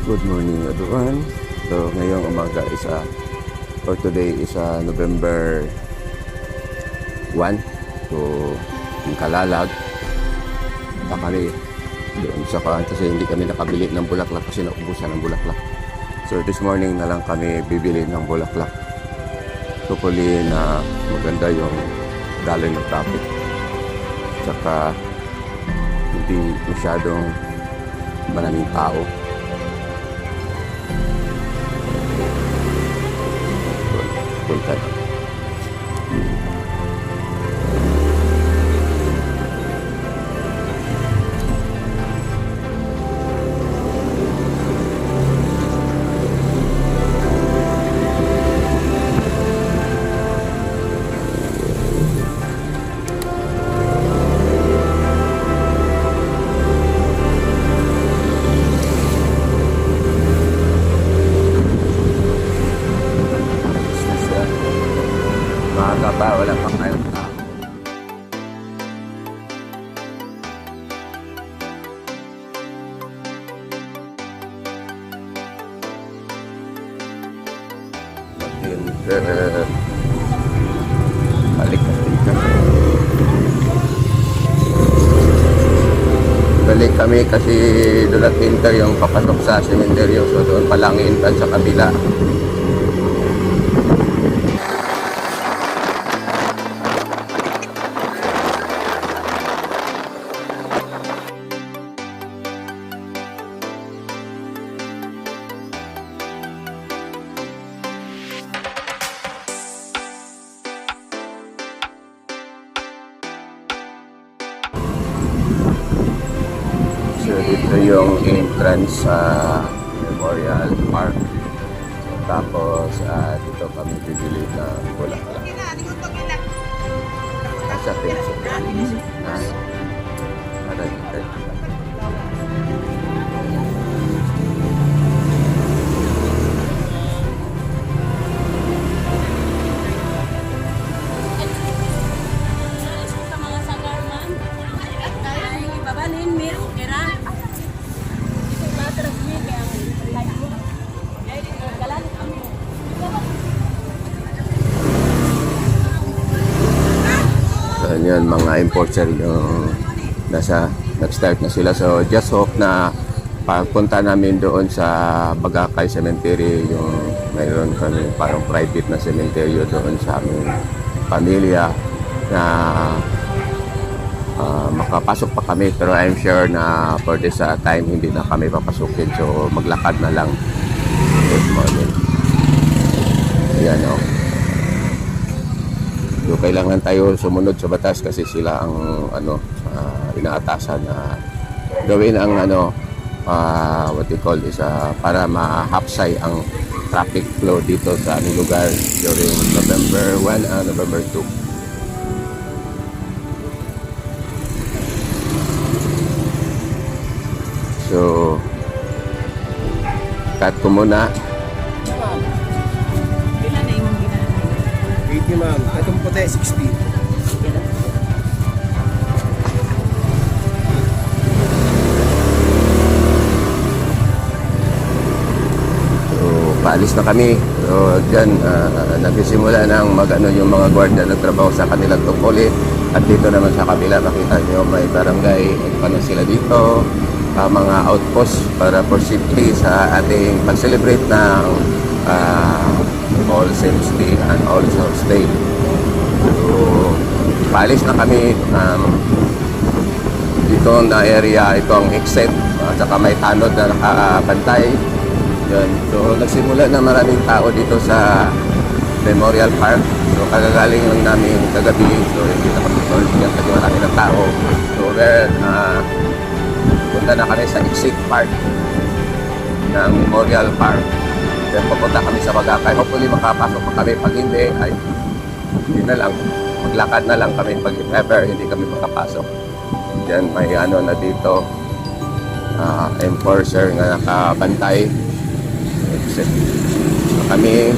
Good morning everyone. So ngayong umaga or today is November 1 to Kalalag. Kami doon sa kasi hindi kami nakabili ng bulaklak kasi naubusan ng bulaklak. So this morning na lang kami bibili ng bulaklak. Hopefully na maganda yung daloy ng traffic. Tsaka hindi masyadong maraming tao. Punta na. Maaga pa, wala pang kayong tao. Balik kami kasi doon at enter yung papasok sa sementeryo. So doon palang entrance sa kabila. So dito yung entrance sa Memorial Park. So, tapos dito kami bibili ng bulaklak. Sa peso. Yan, mga importer yung nag-start na sila. So just hope na pagpunta namin doon sa Bagakay Cemetery, yung mayroon kami parang private na cemetery doon sa aming pamilya na makapasok pa kami, pero I'm sure na for this time hindi na kami papasukin, so maglakad na lang. Good morning. Ayan o. So, kailangan tayo sumunod sa batas kasi sila ang inaatasan na gawin ang what they call is para mahapsay ang traffic flow dito sa aming lugar during November 1 and November 2. So cut ko muna. Ma'am, itong puti, 60. So, paalis na kami. So, dyan, nagsisimula ng yung mga guardia na trabaho sa kanilang tungkulin. At dito naman sa kabila, makita nyo may barangay. Paano sila dito? Mga outpost para for safety sa ating pag-celebrate ng All Saints Day and All Souls Day. So, paalis na kami. Dito na area, ito ang exit. At saka may tanod na nakabantay. Yan. So, nagsimula na maraming tao dito sa Memorial Park. So, kagagaling lang namin kagabi. So, hindi na kami yan kasi marami ng tao. So, punta na kami sa exit part ng Memorial Park. Then pupunta kami sa Bagakay. Hopefully makapasok pa kami. Pag hindi, ay hindi na lang. Maglakad na lang kami pag ever hindi kami makapasok. Diyan may na dito. Enforcer na nakabantay. Exit. So, kami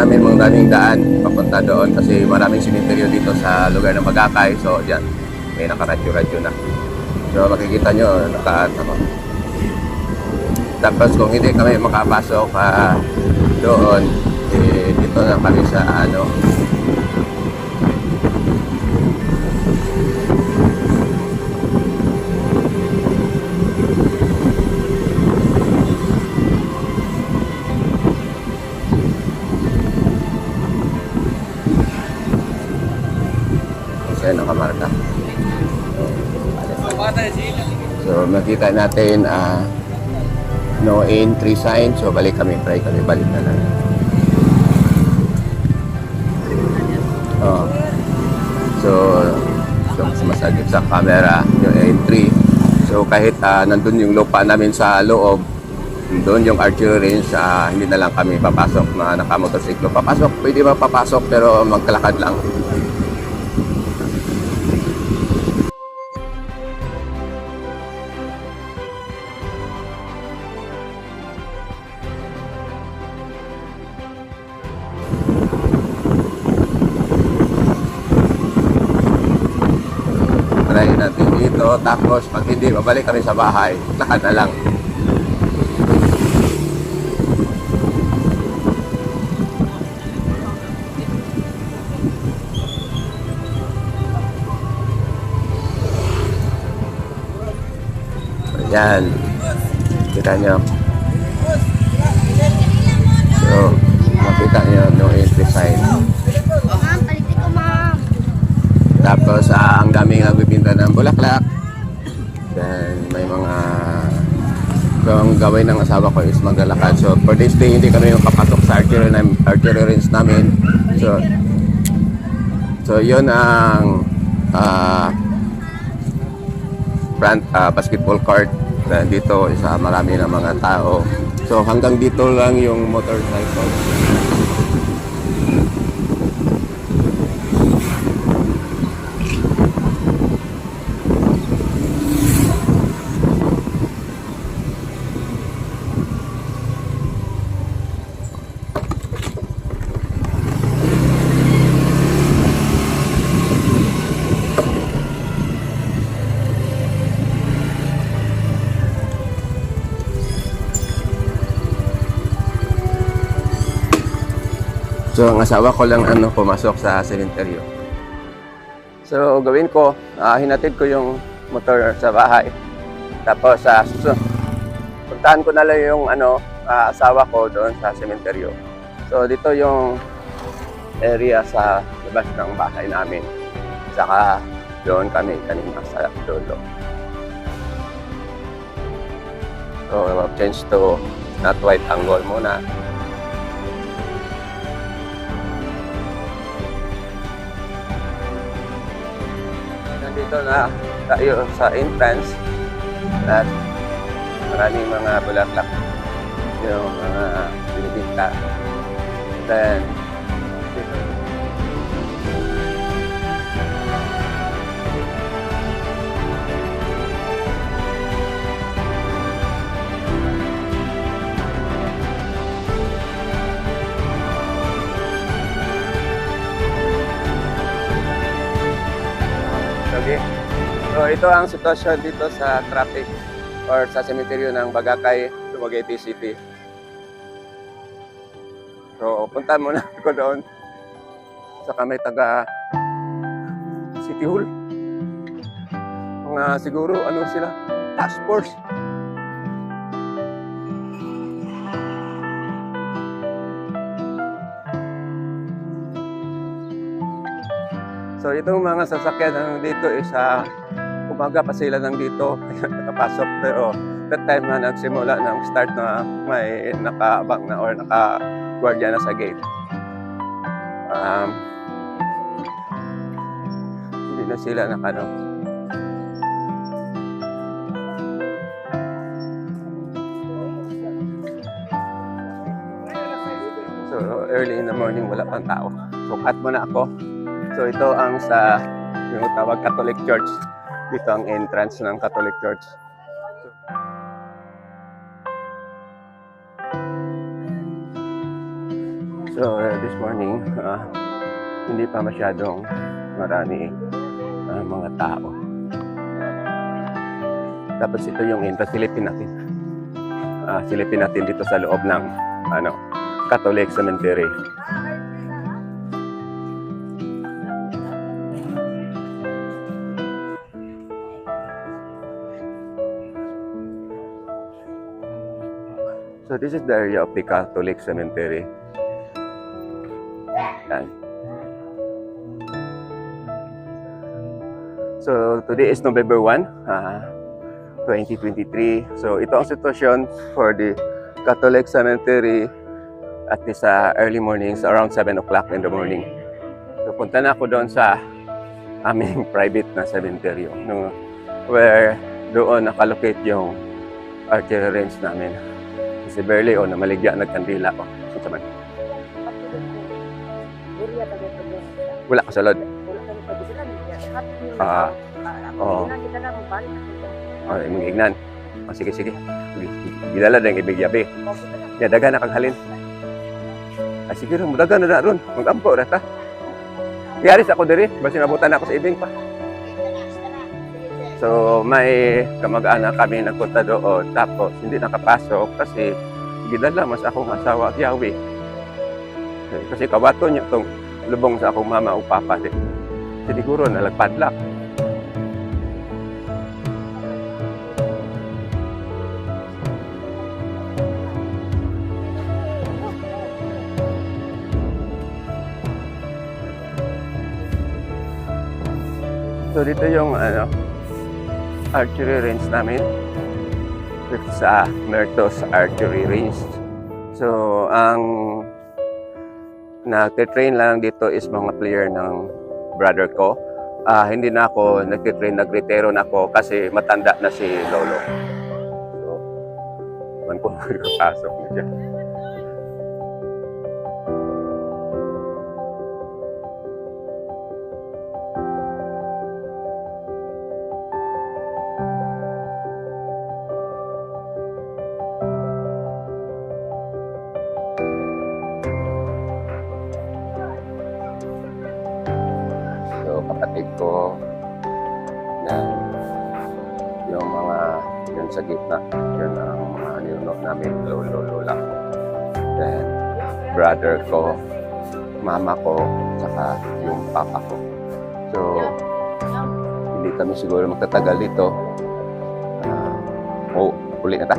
namin mga daming daan papunta doon kasi maraming simenteryo dito sa lugar ng Bagakay. So, diyan, may nakaradyo-radyo na. So, makikita nyo, tapos kung hindi kami makapasok doon, dito na kami sa ano. Kasi nakamarka. So, makita natin no entry sign. So, balik kami. Try kami. Balik na lang. Oh. So, sumasagip sa camera yung entry. So, kahit nandun yung lupa namin sa loob, doon yung archery range, hindi na lang kami papasok na nakamotorsiklo. Papasok, pwede ba papasok pero magkalakad lang. Try natin dito, tapos pag hindi, babalik kami sa bahay, lakad na lang. Ayan, kita nyo. So, makita nyo no entry sign. Ma'am, palitin ko, ma'am. Tapos ang daming nagbibinta ng bulaklak. Then may mga, so ang gawin ng asawa ko is maglalakad. So for this day hindi kami papasok sa archery range namin. So yun ang front basketball court. Then dito isa marami ng mga tao. So hanggang dito lang yung motorcycle. So ang asawa ko lang pumasok sa sementeryo. So gawin ko, hinatid ko yung motor sa bahay. Tapos puntahan ko na lang yung asawa ko doon sa sementeryo. So dito yung area sa labas ng bahay namin. Saka doon kami kanina sa dulo. So change to not wide angle muna. Dito na tayo sa entrance at maraming mga bulaklak yung mga binibinta. Then dito. Okay. So ito ang sitwasyon dito sa traffic or sa sementeryo ng Bagakay, Dumaguete City. So punta muna ako doon sa may taga City Hall. Mga siguro sila, task force. So itong mga sasakyan dito is umaga pa sila dito nakapasok, pero that time na nagsimula ng start na may nakaabang na or naka-guardia na sa gate. Hindi na sila So early in the morning wala pang tao. So cut muna ako. So ito ang sa yung tawag Catholic Church. Dito ang entrance ng Catholic Church. So, this morning, hindi pa masyadong marami mga tao. Tapos ito yung silipin natin. Silipin natin dito sa loob ng Catholic Cemetery. So this is the area of the Catholic Cemetery. Yan. So today is November 1, 2023. So ito ang sitwasyon for the Catholic Cemetery at this early mornings around 7 o'clock in the morning. So punta na ako doon sa aming private na cemetery, no, where doon nakalocate yung archery range namin. Si Berly na maligya nagkandila ko. Sa man. Wala ka salod. Imong ignan. Sige. Gidala na yung ibigyabi. Ya, daga na kaghalin. Sige ron, daga na ron. Mag-ampo na ta. Iyaris ako diri, basi nabutan ako sa ibing pa. So, may kamag-anak kami nagpunta doon. Tapos, hindi nakapasok kasi gidala mas akong asawa at Yahweh. Kasi kawato niya itong lubong sa akong mama o papa. Siguro nalagpadlak. So, dito yung archery range namin sa Mertos Archery Range. So, ang nagtitrain lang dito is mga player ng brother ko. Hindi na ako nagtitrain, nagretiro na ako kasi matanda na si Lolo. So, man ko magpasok na siya. Kapatid ko na yung mga yun sa gitna, yun ang mga ninuno namin, lola ko. Then brother ko, mama ko, saka yung papa ko. So hindi kami siguro magtatagal dito. Uli na ta.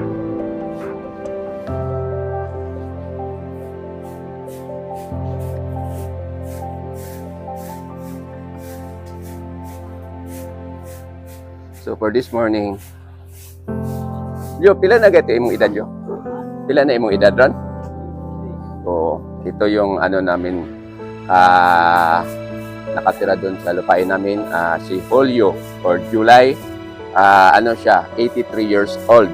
So for this morning, yo, pila na gati imong edad yo? Pila na imong edad ron? So, ito yung namin nakatira doon sa lupain namin, si Julio or July, siya, 83 years old.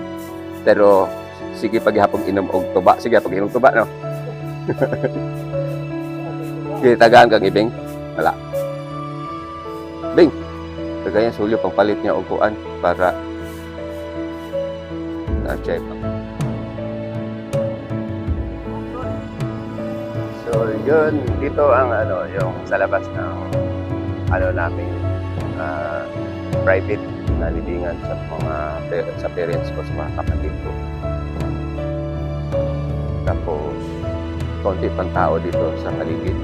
Pero sige paghapon inom og tuba, sige pag inom tuba no. Kitagaan kang ibing? Wala. Bing. Kagaya sulyo pangpalit niya og kuan para na-check. So yun, dito ang yung sa labas ng namin private na libingan sa parents ko, sa mga kapatid ko. Tapos konti pang tao dito sa paligid.